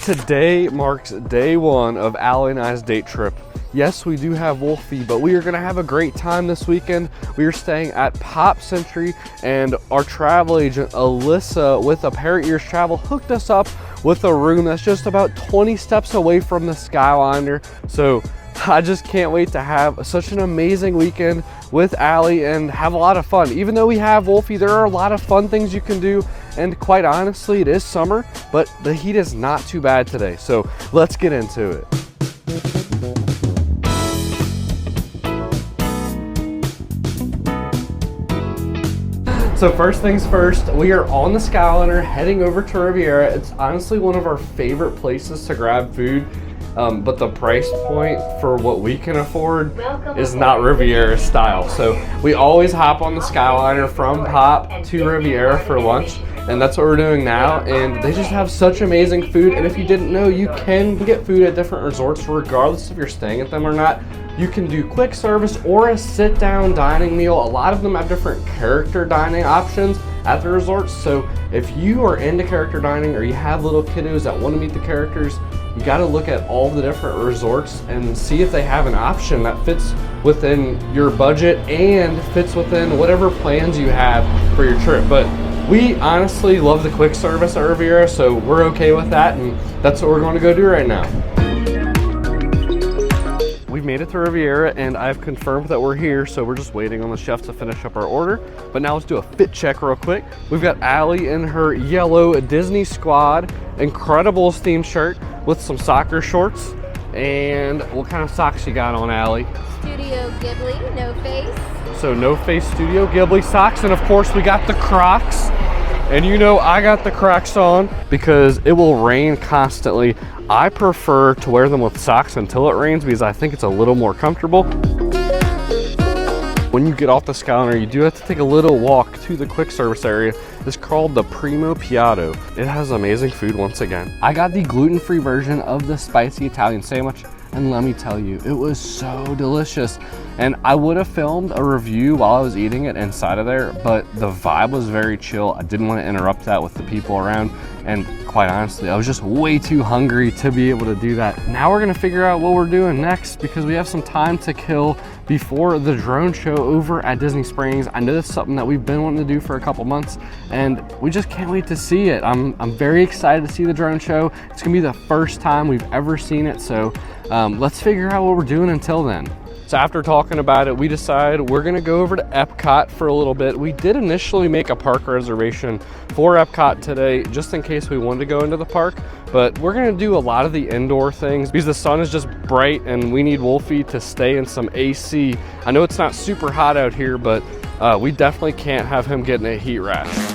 Today marks day one of Allie and I's date trip. Yes, we do have Wolfie, but we are gonna have a great time this weekend. We are staying at Pop Century, and our travel agent, Alyssa, with a Parrot Ears Travel, hooked us up with a room that's just about 20 steps away from the Skyliner. So I just can't wait to have such an amazing weekend with Allie and have a lot of fun. Even though we have Wolfie, there are a lot of fun things you can do. And quite honestly, it is summer, but the heat is not too bad today. So let's get into it. So first things first, we are on the Skyliner heading over to Riviera. It's honestly one of our favorite places to grab food, but the price point for what we can afford is not Riviera style. So we always hop on the Skyliner from Pop to Riviera for lunch, and that's what we're doing now. And they just have such amazing food. And if you didn't know, you can get food at different resorts regardless if you're staying at them or not. You can do quick service or a sit-down dining meal. A lot of them have different character dining options at the resorts. So if you are into character dining or you have little kiddos that want to meet the characters, you got to look at all the different resorts and see if they have an option that fits within your budget and fits within whatever plans you have for your trip. But we honestly love the quick service at Riviera, so we're okay with that, and that's what we're going to go do right now. We've made it to Riviera, and I've confirmed that we're here, so we're just waiting on the chef to finish up our order. But now let's do a fit check real quick. We've got Allie in her yellow Disney Squad Incredibles themed shirt with some soccer shorts. And what kind of socks you got on, Allie? Studio Ghibli, no face. So no face Studio Ghibli socks, and of course we got the Crocs. And you know I got the Crocs on because it will rain constantly. I prefer to wear them with socks until it rains because I think it's a little more comfortable. When you get off the Skyliner, you do have to take a little walk to the quick service area. It's called the Primo Piatto. It has amazing food once again. I got the gluten-free version of the spicy Italian sandwich, and let me tell you, it was so delicious. And I would have filmed a review while I was eating it inside of there, but the vibe was very chill. I didn't want to interrupt that with the people around. And quite honestly, I was just way too hungry to be able to do that. Now we're gonna figure out what we're doing next because we have some time to kill before the drone show over at Disney Springs. I know that's something that we've been wanting to do for a couple months, and we just can't wait to see it. I'm very excited to see the drone show. It's gonna be the first time we've ever seen it, so let's figure out what we're doing until then. So after talking about it, we decided we're gonna go over to Epcot for a little bit. We did initially make a park reservation for Epcot today, just in case we wanted to go into the park, but we're gonna do a lot of the indoor things because the sun is just bright and we need Wolfie to stay in some AC. I know it's not super hot out here, but we definitely can't have him getting a heat rash.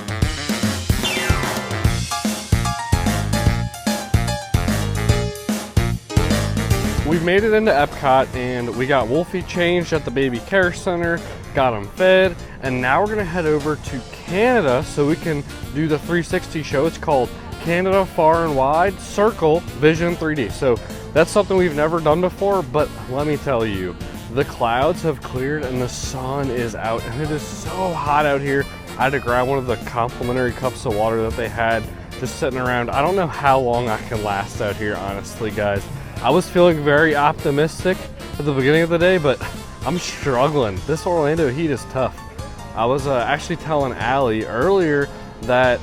We've made it into Epcot, and we got Wolfie changed at the baby care center, got him fed, and now we're gonna head over to Canada so we can do the 360 show. It's called Canada Far and Wide Circle Vision 3D. So that's something we've never done before, but let me tell you, the clouds have cleared and the sun is out, and it is so hot out here. I had to grab one of the complimentary cups of water that they had just sitting around. I don't know how long I can last out here, honestly, guys. I was feeling very optimistic at the beginning of the day, but I'm struggling. This Orlando heat is tough. I was actually telling Allie earlier that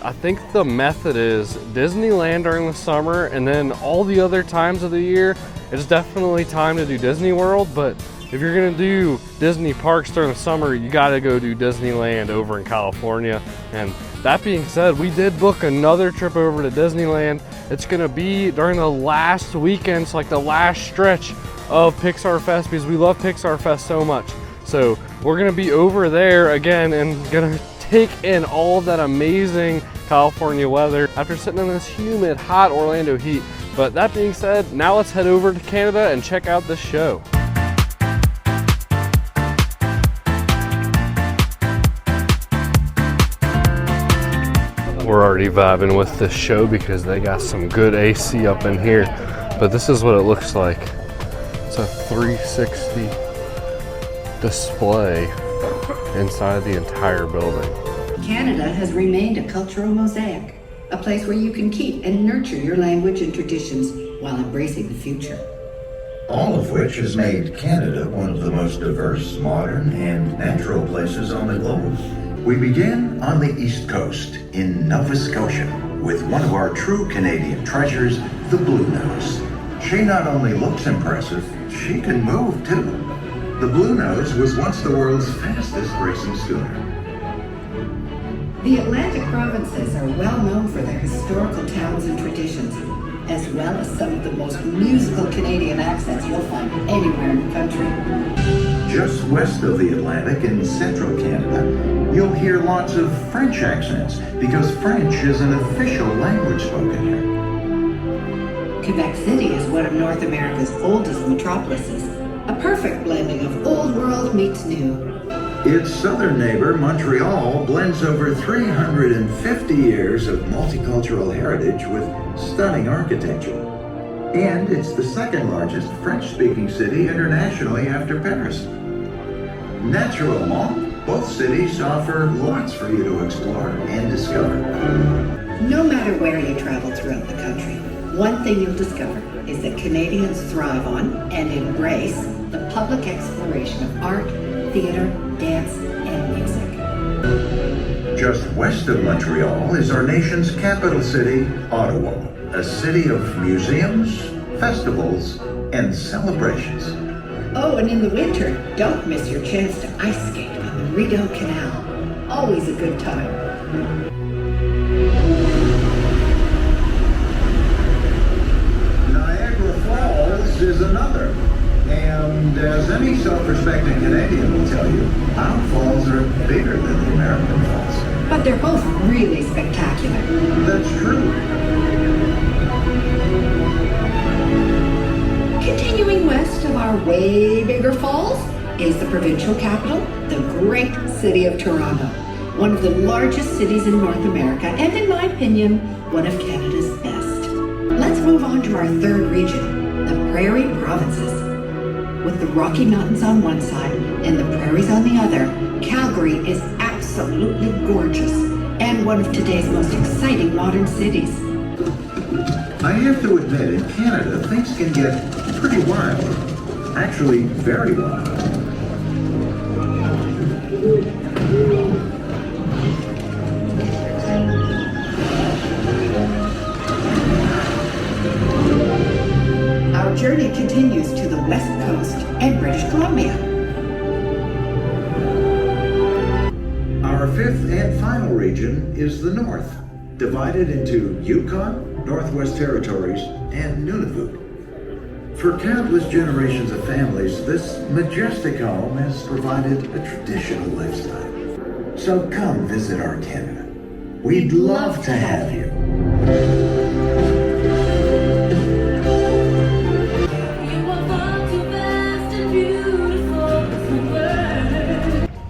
I think the method is Disneyland during the summer, and then all the other times of the year, it's definitely time to do Disney World, but if you're gonna do Disney parks during the summer, you gotta go do Disneyland over in California. And that being said, we did book another trip over to Disneyland. It's gonna be during the last weekend, so like the last stretch of Pixar Fest, because we love Pixar Fest so much. So we're gonna be over there again and gonna take in all of that amazing California weather after sitting in this humid, hot Orlando heat. But that being said, now let's head over to Canada and check out this show. We're already vibing with this show because they got some good AC up in here, but this is what it looks like. It's a 360 display inside the entire building. Canada has remained a cultural mosaic. A place where you can keep and nurture your language and traditions while embracing the future. All of which has made Canada one of the most diverse, modern, and natural places on the globe. We begin on the East Coast in Nova Scotia with one of our true Canadian treasures, the Blue Nose. She not only looks impressive, she can move too. The Blue Nose was once the world's fastest racing schooner. The Atlantic provinces are well known for their historical towns and traditions, as well as some of the most musical Canadian accents you'll find anywhere in the country. Just west of the Atlantic in central Canada, you'll hear lots of French accents because French is an official language spoken here. Quebec City is one of North America's oldest metropolises, a perfect blending of old world meets new. Its southern neighbor, Montreal, blends over 350 years of multicultural heritage with stunning architecture. And it's the second largest French-speaking city internationally after Paris. Naturellement, both cities offer lots for you to explore and discover. No matter where you travel throughout the country, one thing you'll discover is that Canadians thrive on and embrace the public exploration of art, theater, dance, and music. Just west of Montreal is our nation's capital city, Ottawa, a city of museums, festivals, and celebrations. Oh, and in the winter, don't miss your chance to ice skate on the Rideau Canal. Always a good time. Niagara Falls is another. And as any self-respecting Canadian will tell you, our falls are bigger than the American falls. But they're both really spectacular. That's true. Continuing west of our way bigger falls is the provincial capital, the great city of Toronto, one of the largest cities in North America, and in my opinion, one of Canada's best. Let's move on to our third region, the Prairie Provinces. With the Rocky Mountains on one side and the prairies on the other, Calgary is absolutely gorgeous and one of today's most exciting modern cities. I have to admit, in Canada, things can get pretty wild. Actually, very wild. Our journey continues to the west coast and British Columbia. Our fifth and final region is the north, divided into Yukon, Northwest Territories, and Nunavut. For countless generations of families, this majestic home has provided a traditional lifestyle. So come visit our Canada. We'd love to have you.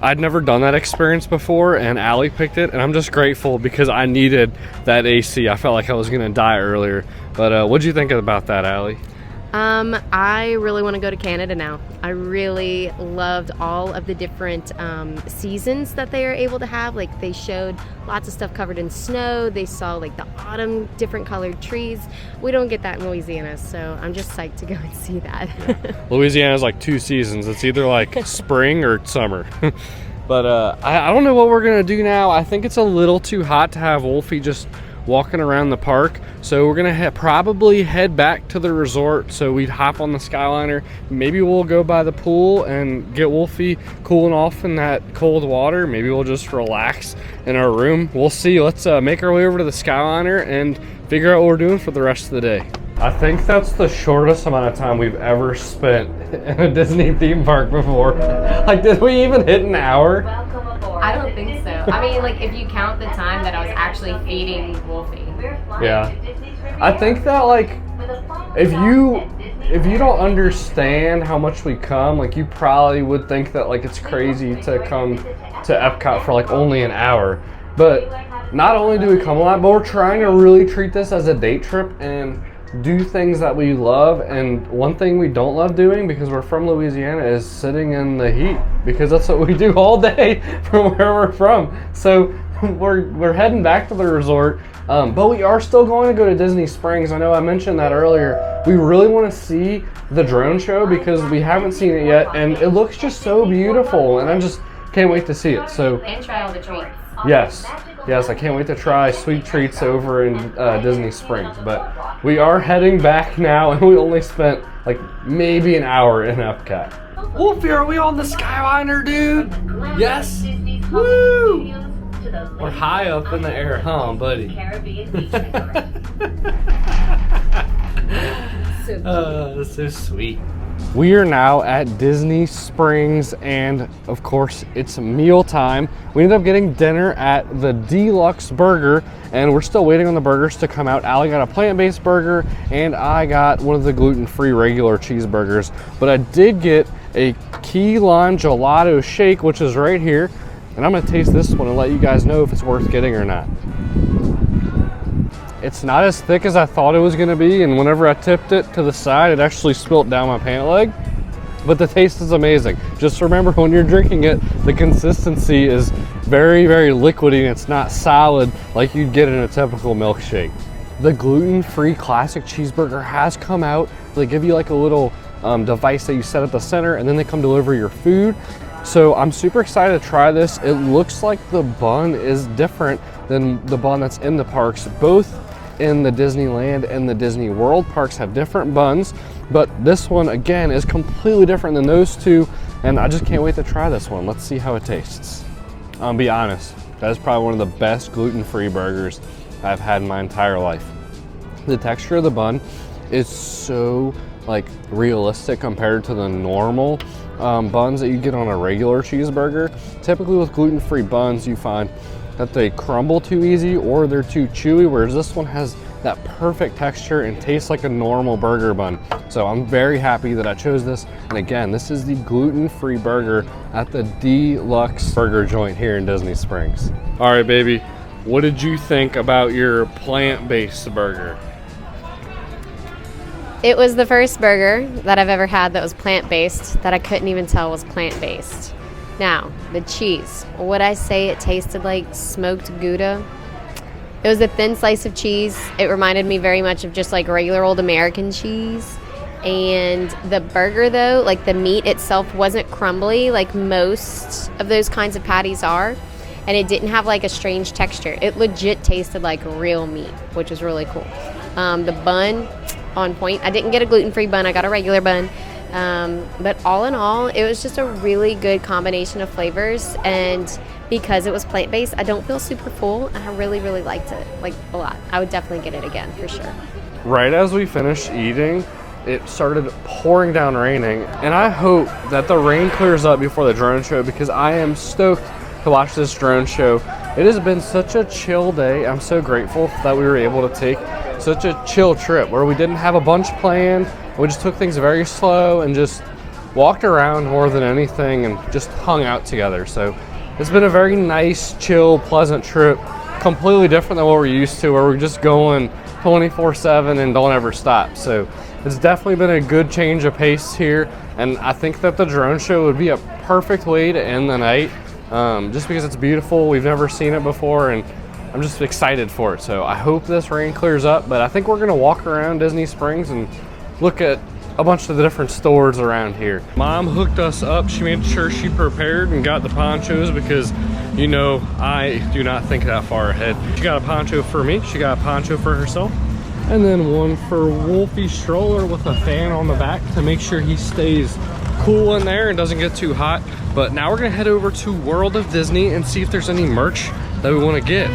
I'd never done that experience before, and Allie picked it, and I'm just grateful because I needed that AC. I felt like I was gonna die earlier. But what'd you think about that, Allie? I really want to go to Canada now. I really loved all of the different seasons that they are able to have. Like, they showed lots of stuff covered in snow. They saw like the autumn, different colored trees. We don't get that in Louisiana, so I'm just psyched to go and see that. Louisiana's like 2 seasons. It's either like spring or summer. But I don't know what we're gonna do now. I think it's a little too hot to have Wolfie just walking around the park, so we're gonna probably head back to the resort. So we'd hop on the Skyliner, maybe we'll go by the pool and get Wolfie cooling off in that cold water. Maybe we'll just relax in our room. We'll see. Let's make our way over to the Skyliner and figure out what we're doing for the rest of the day. I think that's the shortest amount of time we've ever spent in a Disney theme park before. Like, did we even hit an hour? I don't think so. I mean, like, if you count the time that I was actually feeding Wolfie. Yeah. I think that, like, if you don't understand how much we come, like, you probably would think that, like, it's crazy to come to Epcot for, like, only an hour. But not only do we come a lot, but we're trying to really treat this as a day trip and do things that we love. And one thing we don't love doing, because we're from Louisiana, is sitting in the heat, because that's what we do all day from where we're from. So we're heading back to the resort, but we are still going to go to Disney Springs. I know I mentioned that earlier. We really want to see the drone show because we haven't seen it yet, and it looks just so beautiful, and I just can't wait to see it. So, And try all the treats. yes, I can't wait to try sweet treats over in Disney Springs. But we are heading back now, and we only spent like maybe an hour in Epcot. Wolfie, are we on the Skyliner, dude? Yes. Woo! We're high up in the air, huh, buddy? That's so sweet. We are now at Disney Springs, and of course it's meal time. We ended up getting dinner at the Deluxe Burger, and we're still waiting on the burgers to come out. Allie got a plant-based burger, and I got one of the gluten-free regular cheeseburgers. But I did get a key lime gelato shake, which is right here, and I'm gonna taste this one and let you guys know if it's worth getting or not. It's not as thick as I thought it was gonna be, and whenever I tipped it to the side, it actually spilt down my pant leg. But the taste is amazing. Just remember, when you're drinking it, the consistency is very, very liquidy, and it's not solid like you'd get in a typical milkshake. The gluten-free classic cheeseburger has come out. They give you like a little device that you set at the center, and then they come deliver your food. So I'm super excited to try this. It looks like the bun is different than the bun that's in the parks. Both in the Disneyland and the Disney World parks have different buns, but this one again is completely different than those two, and I just can't wait to try this one. Let's see how it tastes. I'll be honest, that is probably one of the best gluten-free burgers I've had in my entire life. The texture of the bun is so like realistic compared to the normal buns that you get on a regular cheeseburger. Typically with gluten-free buns, you find that they crumble too easy or they're too chewy, whereas this one has that perfect texture and tastes like a normal burger bun. So I'm very happy that I chose this. And again, this is the gluten-free burger at the Deluxe Burger joint here in Disney Springs. All right, baby, what did you think about your plant-based burger? It was the first burger that I've ever had that was plant-based that I couldn't even tell was plant-based. Now, the cheese. Would I say it tasted like smoked Gouda? It was a thin slice of cheese. It reminded me very much of just like regular old American cheese. And the burger though, like the meat itself wasn't crumbly like most of those kinds of patties are. And it didn't have like a strange texture. It legit tasted like real meat, which is really cool. The bun, on point. I didn't get a gluten-free bun. I got a regular bun. But all in all, it was just a really good combination of flavors, and because it was plant-based, I don't feel super full, and I really, really liked it, like a lot. I would definitely get it again, for sure. Right as we finished eating, it started pouring down raining, and I hope that the rain clears up before the drone show because I am stoked to watch this drone show. It has been such a chill day. I'm so grateful that we were able to take such a chill trip where we didn't have a bunch planned. We just took things very slow and just walked around more than anything and just hung out together. So it's been a very nice, chill, pleasant trip. Completely different than what we're used to, where we're just going 24/7 and don't ever stop. So it's definitely been a good change of pace here. And I think that the drone show would be a perfect way to end the night. Just because it's beautiful. We've never seen it before, and I'm just excited for it. So I hope this rain clears up, but I think we're gonna walk around Disney Springs and look at a bunch of the different stores around here. Mom hooked us up. She made sure she prepared and got the ponchos because, you know, I do not think that far ahead. She got a poncho for me. She got a poncho for herself. And then one for Wolfie's stroller with a fan on the back to make sure he stays cool in there and doesn't get too hot. But now we're gonna head over to World of Disney and see if there's any merch that we wanna get.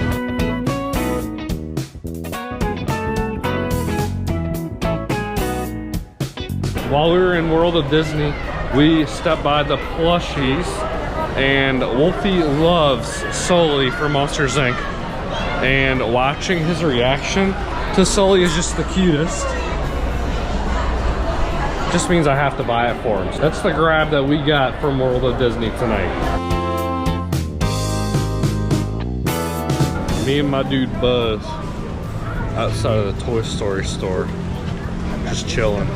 While we were in World of Disney, we stepped by the plushies, and Wolfie loves Sully from Monsters Inc. And watching his reaction to Sully is just the cutest. Just means I have to buy it for him. So that's the grab that we got from World of Disney tonight. Me and my dude Buzz outside of the Toy Story store, just chilling.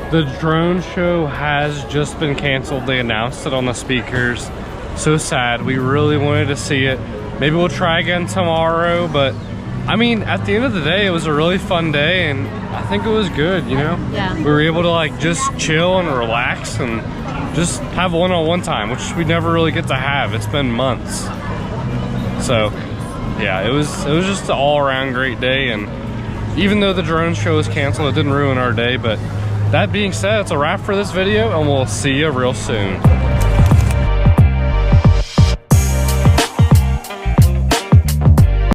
The drone show has just been canceled. They announced it on the speakers. So sad. We really wanted to see it. Maybe we'll try again tomorrow, but I mean, at the end of the day, it was a really fun day, and I think it was good, you know? Yeah. We were able to like just chill and relax and just have one-on-one time, which we never really get to have. It's been months. So yeah, it was just an all-around great day, and even though the drone show was canceled, it didn't ruin our day. But that being said, it's a wrap for this video, and we'll see you real soon.